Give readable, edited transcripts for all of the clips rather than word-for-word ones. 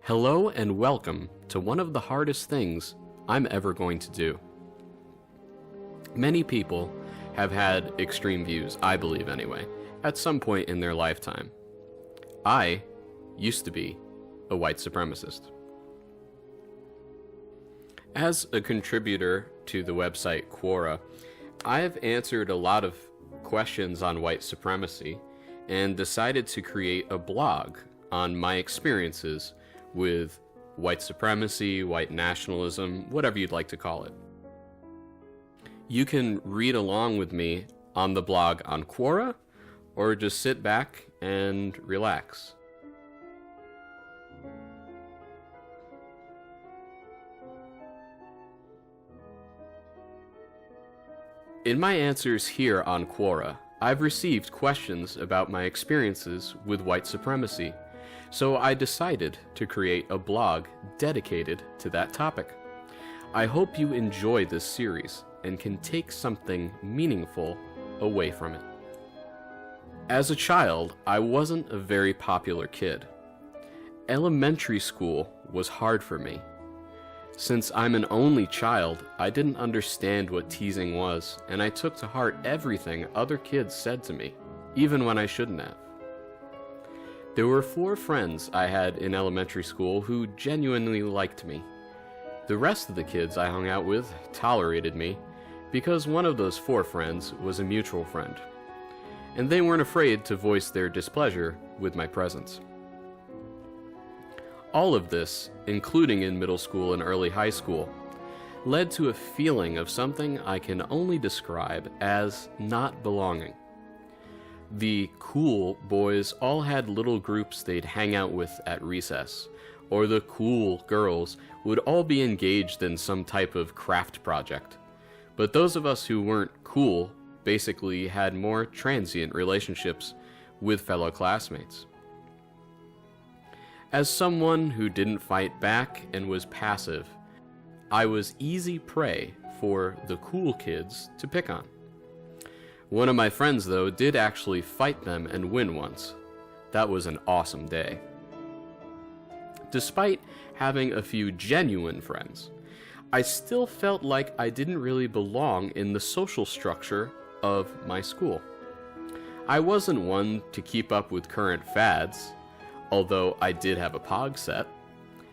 Hello and welcome to one of the hardest things I'm ever going to do. Many people have had extreme views, I believe anyway, at some point in their lifetime. I used to be a white supremacist. As a contributor to the website Quora, I have answered a lot of questions on white supremacy and decided to create a blog on my experiences with white supremacy, white nationalism, whatever you'd like to call it. You can read along with me on the blog on Quora, or just sit back and relax. In my answers here on Quora, I've received questions about my experiences with white supremacy, so I decided to create a blog dedicated to that topic. I hope you enjoy this series and can take something meaningful away from it. As a child, I wasn't a very popular kid. Elementary school was hard for me. Since I'm an only child, I didn't understand what teasing was, and I took to heart everything other kids said to me, even when I shouldn't have. There were 4 friends I had in elementary school who genuinely liked me. The rest of the kids I hung out with tolerated me because one of those 4 friends was a mutual friend, and they weren't afraid to voice their displeasure with my presence. All of this, including in middle school and early high school, led to a feeling of something I can only describe as not belonging. The cool boys all had little groups they'd hang out with at recess, or the cool girls would all be engaged in some type of craft project. But those of us who weren't cool basically had more transient relationships with fellow classmates. As someone who didn't fight back and was passive, I was easy prey for the cool kids to pick on. One of my friends, though, did actually fight them and win once. That was an awesome day. Despite having a few genuine friends, I still felt like I didn't really belong in the social structure of my school. I wasn't one to keep up with current fads, although I did have a pog set,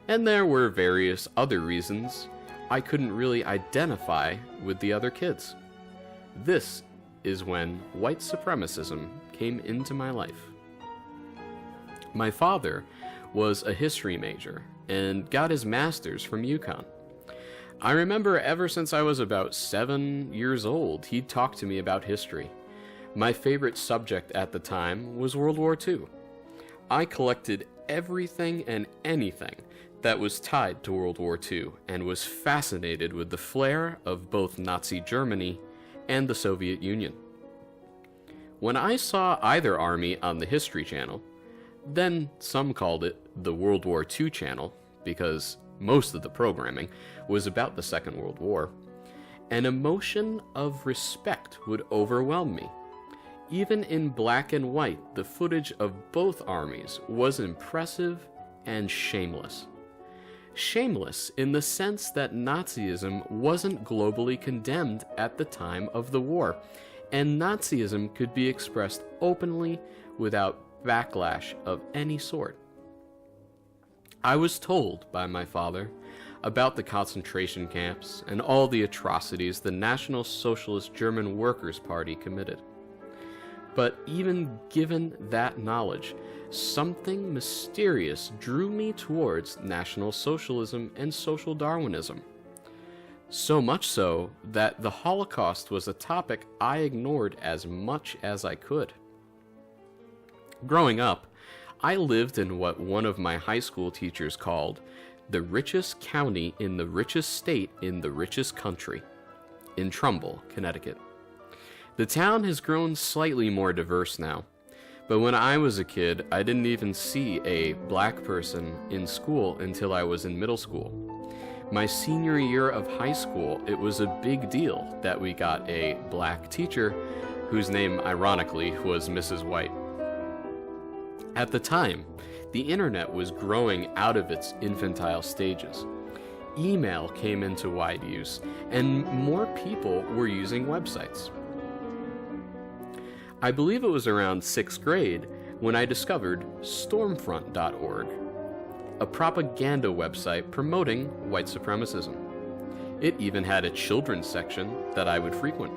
and there were various other reasons I couldn't really identify with the other kids. This is when white supremacism came into my life. My father was a history major and got his master's from UConn. I remember ever since I was about 7 years old, he'd talk to me about history. My favorite subject at the time was World War II. I collected everything and anything that was tied to World War II and was fascinated with the flair of both Nazi Germany and the Soviet Union. When I saw either army on the History Channel, then some called it the World War II channel because most of the programming was about the Second World War, an emotion of respect would overwhelm me. Even in black and white, the footage of both armies was impressive and shameless. Shameless in the sense that Nazism wasn't globally condemned at the time of the war, and Nazism could be expressed openly without backlash of any sort. I was told by my father about the concentration camps and all the atrocities the National Socialist German Workers' Party committed. But even given that knowledge, something mysterious drew me towards National Socialism and social Darwinism. So much so that the Holocaust was a topic I ignored as much as I could. Growing up, I lived in what one of my high school teachers called the richest county in the richest state in the richest country, in Trumbull, Connecticut. The town has grown slightly more diverse now, but when I was a kid, I didn't even see a black person in school until I was in middle school. My senior year of high school, it was a big deal that we got a black teacher whose name, ironically, was Mrs. White. At the time, the internet was growing out of its infantile stages. Email came into wide use, and more people were using websites. I believe it was around 6th grade when I discovered Stormfront.org, a propaganda website promoting white supremacism. It even had a children's section that I would frequent.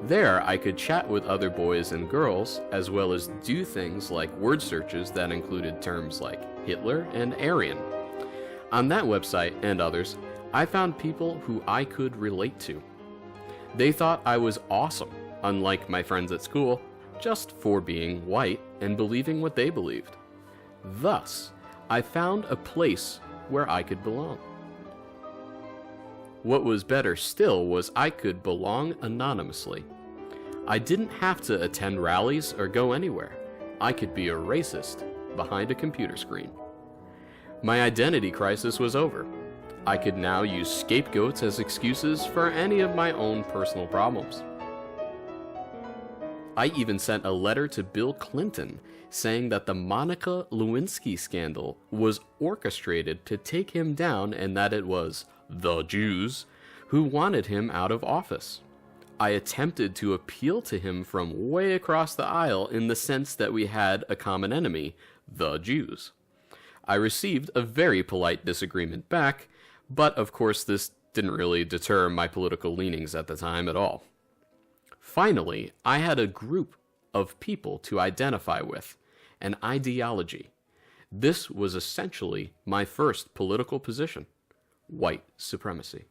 There, I could chat with other boys and girls, as well as do things like word searches that included terms like Hitler and Aryan. On that website, and others, I found people who I could relate to. They thought I was awesome, unlike my friends at school, just for being white and believing what they believed. Thus, I found a place where I could belong. What was better still was I could belong anonymously. I didn't have to attend rallies or go anywhere. I could be a racist behind a computer screen. My identity crisis was over. I could now use scapegoats as excuses for any of my own personal problems. I even sent a letter to Bill Clinton saying that the Monica Lewinsky scandal was orchestrated to take him down and that it was the Jews who wanted him out of office. I attempted to appeal to him from way across the aisle in the sense that we had a common enemy, the Jews. I received a very polite disagreement back, but of course this didn't really deter my political leanings at the time at all. Finally, I had a group of people to identify with, an ideology. This was essentially my first political position: white supremacy.